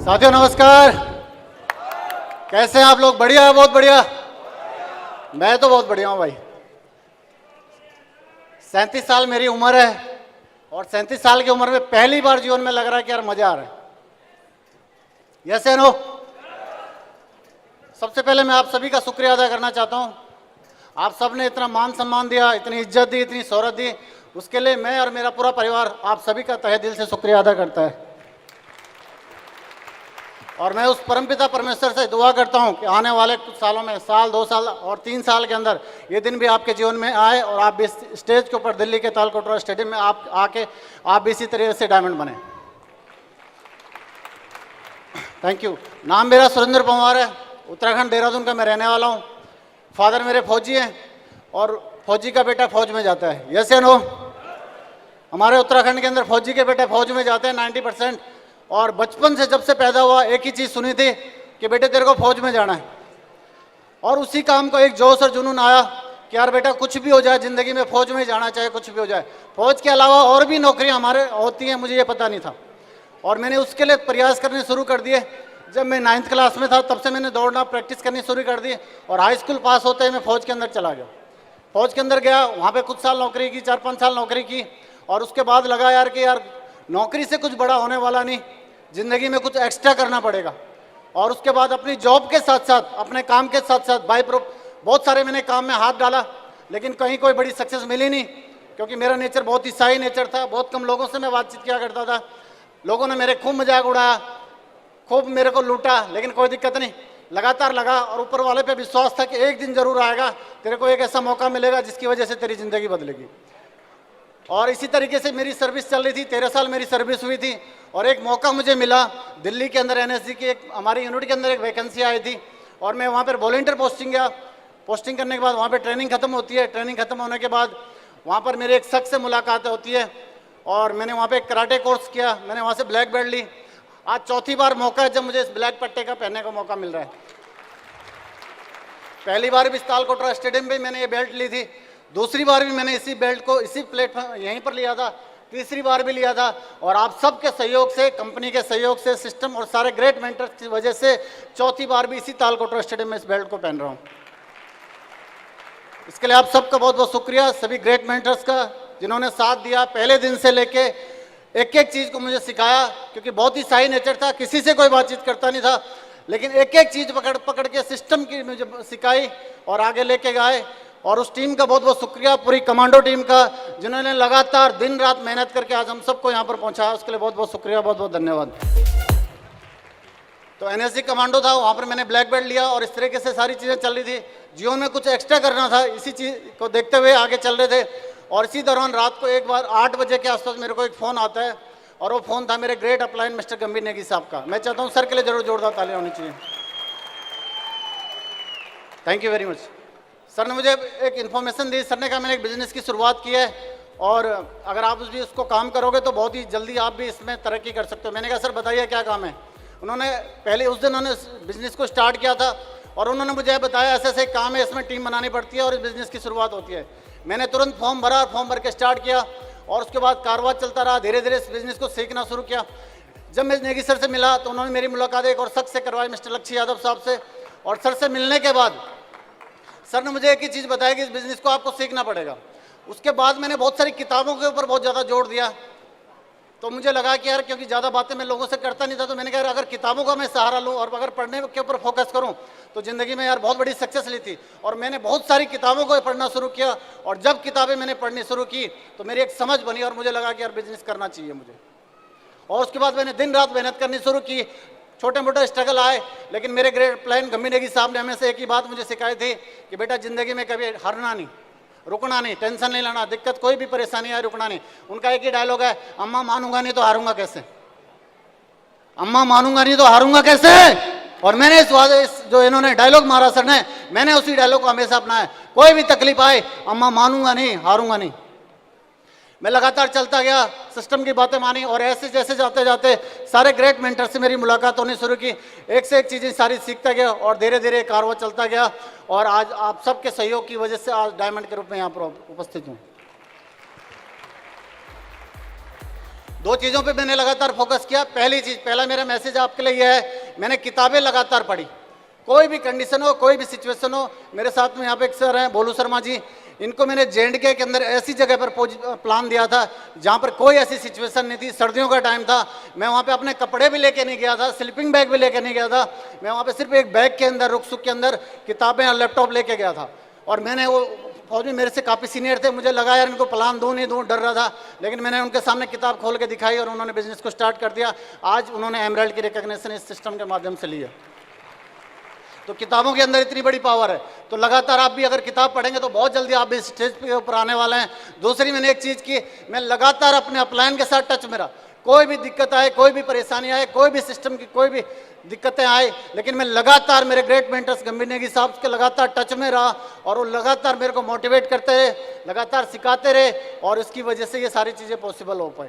साथियों नमस्कार। कैसे हैं आप लोग? बढ़िया है, बहुत बढ़िया। मैं तो बहुत बढ़िया हूं भाई। 37 साल मेरी उम्र है और 37 साल की उम्र में पहली बार जीवन में लग रहा है कि यार मजा आ रहा है। यस या नो? सबसे पहले मैं आप सभी का शुक्रिया अदा करना चाहता हूं। आप सब ने इतना मान सम्मान दिया, इतनी इज्जत दी, इतनी शोहरत दी, उसके लिए मैं और मेरा पूरा परिवार आप सभी का तहे दिल से शुक्रिया अदा करता है। और मैं उस परमपिता परमेश्वर से दुआ करता हूं कि आने वाले कुछ सालों में, साल, 2 साल और 3 साल के अंदर ये दिन भी आपके जीवन में आए और आप भी स्टेज के ऊपर दिल्ली के तालकटोरा स्टेडियम में आप आके आप भी इसी तरीके से डायमंड बने। Thank you. नाम मेरा सुरेंद्र पंवार है, उत्तराखंड देहरादून का मैं रहने वाला हूँ। फादर मेरे फौजी हैं और फौजी का बेटा फौज में जाता है। यस या नो? हमारे उत्तराखंड के अंदर फौजी के बेटे फौज में जाते हैं 90%। और बचपन से जब से पैदा हुआ एक ही चीज़ सुनी थी कि बेटे तेरे को फौज में जाना है। और उसी काम को एक जोश और जुनून आया कि यार बेटा कुछ भी हो जाए ज़िंदगी में फौज में जाना चाहिए, कुछ भी हो जाए। फौज के अलावा और भी नौकरियां हमारे होती हैं, मुझे ये पता नहीं था। और मैंने उसके लिए प्रयास करने शुरू कर दिए। जब मैं 9th क्लास में था तब से मैंने दौड़ना प्रैक्टिस करनी शुरू कर दी और हाई स्कूल पास होते ही मैं फौज के अंदर चला गया। फौज के अंदर गया, वहाँ पे कुछ साल नौकरी की, 4-5 साल नौकरी की। और उसके बाद लगा यार कि यार नौकरी से कुछ बड़ा होने वाला नहीं, ज़िंदगी में कुछ एक्स्ट्रा करना पड़ेगा। और उसके बाद अपनी जॉब के साथ साथ, अपने काम के साथ साथ बहुत सारे मैंने काम में हाथ डाला, लेकिन कहीं कोई बड़ी सक्सेस मिली नहीं, क्योंकि मेरा नेचर बहुत ही शाही नेचर था। बहुत कम लोगों से मैं बातचीत किया करता था। लोगों ने मेरे खूब मजाक उड़ाया, खूब मेरे को लूटा, लेकिन कोई दिक्कत नहीं, लगातार लगा। और ऊपर वाले पे विश्वास था कि एक दिन जरूर आएगा, तेरे को एक ऐसा मौका मिलेगा जिसकी वजह से तेरी ज़िंदगी बदलेगी। और इसी तरीके से मेरी सर्विस चल रही थी। 13 साल मेरी सर्विस हुई थी और एक मौका मुझे मिला दिल्ली के अंदर एनएसजी की एक हमारी यूनिट के अंदर एक वैकेंसी आई थी और मैं वहाँ पर वॉलंटियर पोस्टिंग गया। पोस्टिंग करने के बाद वहाँ पे ट्रेनिंग खत्म होती है। ट्रेनिंग खत्म होने के बाद वहाँ पर मेरे एक शख्स से मुलाकात होती है और मैंने वहाँ पे एक कराटे कोर्स किया। मैंने वहाँ से ब्लैक बेल्ट ली। आज चौथी बार मौका है जब मुझे इस ब्लैक पट्टे का पहनने का मौका मिल रहा है। पहली बार भी तालकोटरा स्टेडियम में मैंने ये बेल्ट ली थी, दूसरी बार भी मैंने इसी बेल्ट को इसी प्लेटफॉर्म यहीं पर लिया था, तीसरी बार भी लिया था। और आप सबके सहयोग से, कंपनी के सहयोग से, सिस्टम और सारे ग्रेट मेंटर्स की वजह से चौथी बार भी इसी तालकोटरा स्टेडियम में इस बेल्ट को पहन रहा हूँ। इसके लिए आप सबका बहुत बहुत शुक्रिया, सभी ग्रेट मेंटर्स का, जिन्होंने साथ दिया। पहले दिन से लेके एक एक चीज़ को मुझे सिखाया, क्योंकि बहुत ही शाही नेचर था, किसी से कोई बातचीत करता नहीं था, लेकिन एक एक चीज़ पकड़ पकड़ के सिस्टम की मुझे सिखाई और आगे लेके गए। और उस टीम का बहुत बहुत शुक्रिया, पूरी कमांडो टीम का, जिन्होंने लगातार दिन रात मेहनत करके आज हम सबको यहाँ पर पहुँचाया। उसके लिए बहुत बहुत शुक्रिया, बहुत बहुत धन्यवाद। तो एनएसजी कमांडो था, वहाँ पर मैंने ब्लैक बेल्ट लिया और इस तरीके से सारी चीज़ें चल रही थी। जीवन में कुछ एक्स्ट्रा करना था, इसी चीज़ को देखते हुए आगे चल रहे थे। और इसी दौरान रात को एक बार 8 बजे के आसपास मेरे को एक फ़ोन आता है और वो फ़ोन था मेरे ग्रेट अपलाइन मिस्टर गंभीर नेगी साहब का। मैं चाहता हूँ सर के लिए जरूर जोरदार तालियां होनी चाहिए। Thank you very much. Sir ने मुझे एक इन्फॉर्मेशन दी। सर ने कहा मैंने एक बिज़नेस की शुरुआत की है और अगर आप भी उसको काम करोगे तो बहुत ही जल्दी आप भी इसमें तरक्की कर सकते हो। मैंने कहा सर बताइए क्या काम है। उन्होंने पहले उस दिन उन्होंने बिज़नेस को स्टार्ट किया था और उन्होंने मुझे बताया ऐसे ऐसे काम है, इसमें टीम बनानी पड़ती है और इस बिज़नेस की शुरुआत होती है। मैंने तुरंत फॉर्म भरा, फॉर्म भर के स्टार्ट किया और उसके बाद कारोबार चलता रहा। धीरे धीरे इस बिज़नेस को सीखना शुरू किया। जब मैं नेगी सर से मिला तो उन्होंने मेरी मुलाकात एक और शख्स से करवाई, मिस्टर लक्ष्य यादव साहब से। और सर से मिलने के बाद सर ने मुझे एक ही चीज़ बताया कि इस बिज़नेस को आपको सीखना पड़ेगा। उसके बाद मैंने बहुत सारी किताबों के ऊपर बहुत ज़्यादा जोर दिया। तो मुझे लगा कि यार क्योंकि ज़्यादा बातें मैं लोगों से करता नहीं था, तो मैंने कहा अगर किताबों का मैं सहारा लूँ और अगर पढ़ने के ऊपर फोकस करूँ तो ज़िंदगी में यार बहुत बड़ी सक्सेस ली थी। और मैंने बहुत सारी किताबों को पढ़ना शुरू किया और जब किताबें मैंने पढ़नी शुरू की तो मेरी एक समझ बनी और मुझे लगा कि यार बिज़नेस करना चाहिए मुझे। और उसके बाद मैंने दिन रात मेहनत करनी शुरू की। छोटे मोटे स्ट्रगल आए, लेकिन मेरे ग्रेट प्लान गंभीर नेगी साहब ने हमेशा एक ही बात मुझे सिखाई थी कि बेटा ज़िंदगी में कभी हारना नहीं, रुकना नहीं, टेंशन नहीं लेना, दिक्कत कोई भी परेशानी आए रुकना नहीं। उनका एक ही डायलॉग है, अम्मा मानूंगा नहीं तो हारूंगा कैसे, अम्मा मानूंगा नहीं तो हारूंगा कैसे। और मैंने इस जो इन्होंने डायलॉग मारा सर ने, मैंने उसी डायलॉग को हमेशा अपनाया। कोई भी तकलीफ आए, अम्मा मानूंगा नहीं, हारूंगा नहीं। मैं लगातार चलता गया, सिस्टम की बातें मानी और ऐसे जैसे जाते जाते सारे ग्रेट मेंटर से मेरी मुलाकात होनी शुरू की। एक से एक चीज़ें सारी सीखता गया और धीरे धीरे कारवा चलता गया। और आज आप सबके सहयोग की वजह से आज डायमंड के रूप में यहाँ पर उपस्थित हूँ। दो चीज़ों पे मैंने लगातार फोकस किया। पहली चीज़, पहला मेरा मैसेज आपके लिए यह है, मैंने किताबें लगातार पढ़ी। कोई भी कंडीशन हो, कोई भी सिचुएशन हो। मेरे साथ में यहाँ पे एक सर हैं बोलू शर्मा जी, इनको मैंने JNK के अंदर ऐसी जगह पर प्लान दिया था जहाँ पर कोई ऐसी सिचुएशन नहीं थी। सर्दियों का टाइम था, मैं वहाँ पे अपने कपड़े भी लेके नहीं गया था, स्लीपिंग बैग भी लेके नहीं गया था। मैं वहाँ पे सिर्फ एक बैग के अंदर, रुकसुक के अंदर किताबें और लैपटॉप लेके गया था। और मैंने वो फौज में मेरे से काफ़ी सीनियर थे, मुझे लगा यार इनको प्लान दूँ नहीं दूँ, डर रहा था। लेकिन मैंने उनके सामने किताब खोल के दिखाई और उन्होंने बिजनेस को स्टार्ट कर दिया। आज उन्होंने एमराल्ड की रिकॉग्निशन इस सिस्टम के माध्यम से ली है। तो किताबों के अंदर इतनी बड़ी पावर है। तो लगातार आप भी अगर किताब पढ़ेंगे तो बहुत जल्दी आप भी स्टेज पे ऊपर आने वाले हैं। दूसरी मैंने एक चीज़ की, मैं लगातार अपने अपलाइन के साथ टच में रहा। कोई भी दिक्कत आए, कोई भी परेशानी आए, कोई भी सिस्टम की कोई भी दिक्कतें आए, लेकिन मैं लगातार मेरे ग्रेट मेंटर्स गंभीर नेगी साहब के लगातार टच में रहा और वो लगातार मेरे को मोटिवेट करते रहे, लगातार सिखाते रहे और इसकी वजह से ये सारी चीज़ें पॉसिबल हो पाई।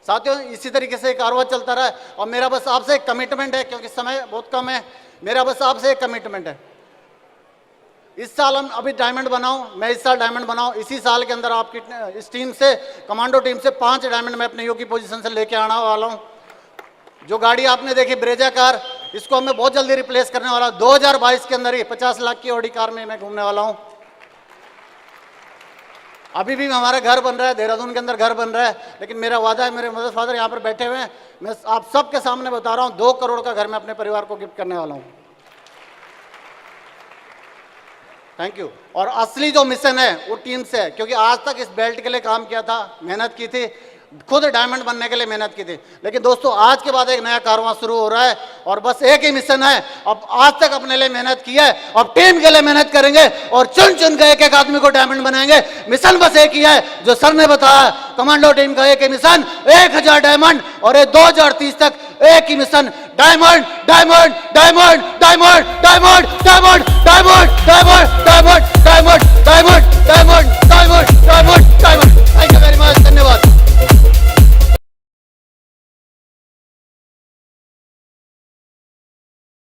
साथियों, इसी तरीके से कारवां चलता रहा और मेरा बस आपसे एक कमिटमेंट है, क्योंकि समय बहुत कम है। मेरा बस आपसे एक कमिटमेंट है, इस साल हम अभी डायमंड बनाऊं, मैं इस साल डायमंड बनाऊं। इसी साल के अंदर आपकी इस टीम से, कमांडो टीम से 5 डायमंड मैं अपने योगी पोजीशन से लेके आने वाला हूं। जो गाड़ी आपने देखी ब्रेजा कार, इसको मैं बहुत जल्दी रिप्लेस करने वाला हूं। 2022 के अंदर ही 50 लाख की ऑडी कार में मैं घूमने वाला हूं। अभी भी हमारा घर बन रहा है, देहरादून के अंदर घर बन रहा है, लेकिन मेरा वादा है, मेरे मदर फादर यहाँ पर बैठे हुए हैं, मैं आप सबके सामने बता रहा हूँ 2 करोड़ का घर मैं अपने परिवार को गिफ्ट करने वाला हूँ। Thank you. और असली जो मिशन है वो टीम से है, क्योंकि आज तक इस बेल्ट के लिए काम किया था, मेहनत की थी, खुद डायमंड बनने के लिए मेहनत की थी। लेकिन दोस्तों, आज के बाद एक नया कारवां शुरू हो रहा है और बस एक ही मिशन है। अब आज तक अपने लिए मेहनत की है, अब टीम के लिए मेहनत करेंगे और चुन चुन के एक एक आदमी को डायमंड बनाएंगे। मिशन बस एक ही है, जो सर ने बताया, कमांडो टीम का एक ही मिशन, 1000 डायमंड। और ये 2030 तक एक ही mission, diamond diamond diamond diamond diamond diamond diamond diamond.